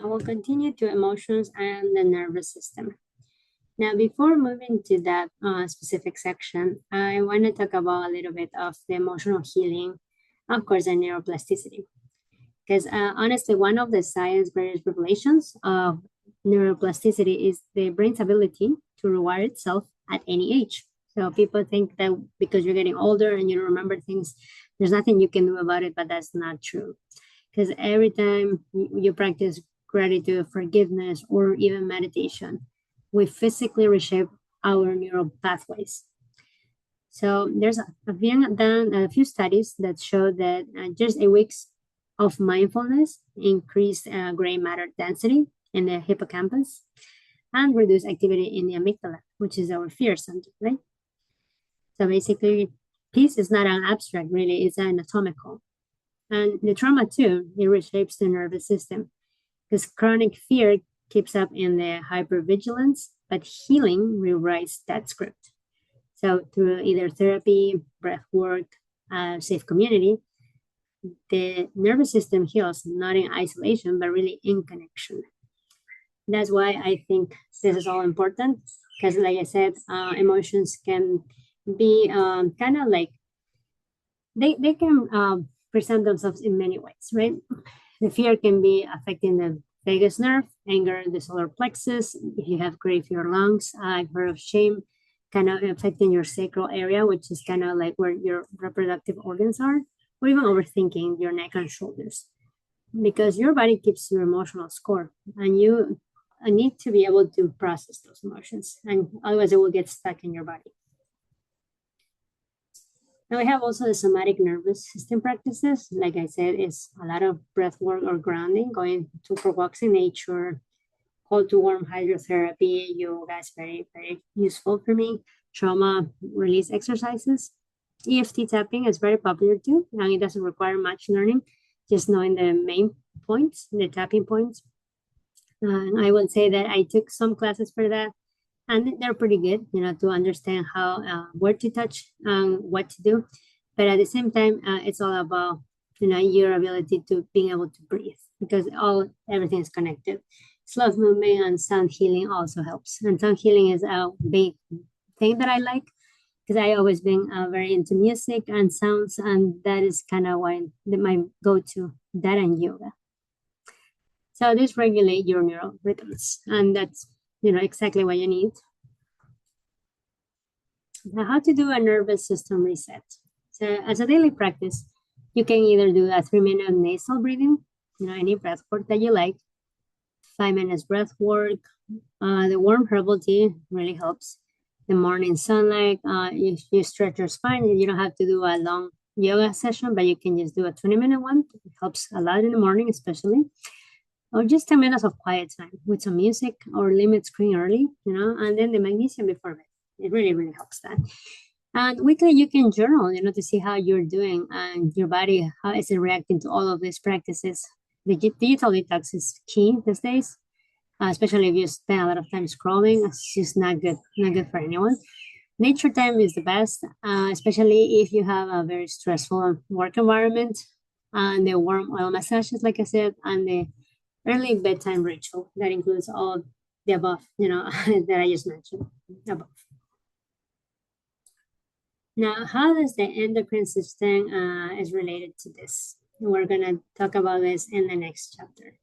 I will continue to emotions and the nervous system. Now, before moving to that specific section, I want to talk about a little bit of the emotional healing, of course, and neuroplasticity. Because honestly, one of the science greatest revelations of neuroplasticity is the brain's ability to rewire itself at any age. So people think that because you're getting older and you don't remember things, there's nothing you can do about it, but that's not true. Because every time you practice gratitude, forgiveness, or even meditation, we physically reshape our neural pathways. So there's a few studies that show that just a week's of mindfulness increase gray matter density in the hippocampus and reduce activity in the amygdala, which is our fear center, right? So basically, peace is not an abstract, really, it's anatomical. And the trauma too, it reshapes the nervous system because chronic fear keeps up in the hypervigilance, but healing rewrites that script. So through either therapy, breath work, safe community, the nervous system heals not in isolation, but really in connection. That's why I think this is all important because, like I said, emotions can be kind of like they can present themselves in many ways, right? The fear can be affecting the vagus nerve, anger, the solar plexus. If you have great fear lungs, I've heard of shame kind of affecting your sacral area, which is kind of like where your reproductive organs are, or even overthinking your neck and shoulders. Because your body keeps your emotional score, and you need to be able to process those emotions, and otherwise it will get stuck in your body. Now we have also the somatic nervous system practices. Like I said, it's a lot of breath work or grounding, going to for walks in nature, cold to warm hydrotherapy. Yoga is very, very useful for me. Trauma release exercises. EFT tapping is very popular too, and it doesn't require much learning, just knowing the main points, the tapping points. And I would say that I took some classes for that, and they're pretty good, to understand how where to touch, what to do. But at the same time, it's all about your ability to being able to breathe because everything is connected. Slow movement and sound healing also helps, and sound healing is a big thing that I like because I always been very into music and sounds, and that is kind of why my go-to, that and yoga. So this regulate your neural rhythms, and that's exactly what you need. Now, how to do a nervous system reset. So as a daily practice, you can either do a 3-minute nasal breathing, any breath work that you like, 5 minutes breath work. The warm herbal tea really helps. The morning sunlight, if you stretch your spine, you don't have to do a long yoga session, but you can just do a 20-minute one. It helps a lot in the morning, especially. Or just 10 minutes of quiet time with some music or limit screen early, and then the magnesium before bed. It really, really helps that. And weekly, you can journal, to see how you're doing and your body, how is it reacting to all of these practices. The digital detox is key these days, especially if you spend a lot of time scrolling. It's just not good for anyone. Nature time is the best, especially if you have a very stressful work environment. And the warm oil massages, like I said, and the early bedtime ritual that includes all the above, that I just mentioned above. Now, how does the endocrine system is related to this? We're gonna talk about this in the next chapter.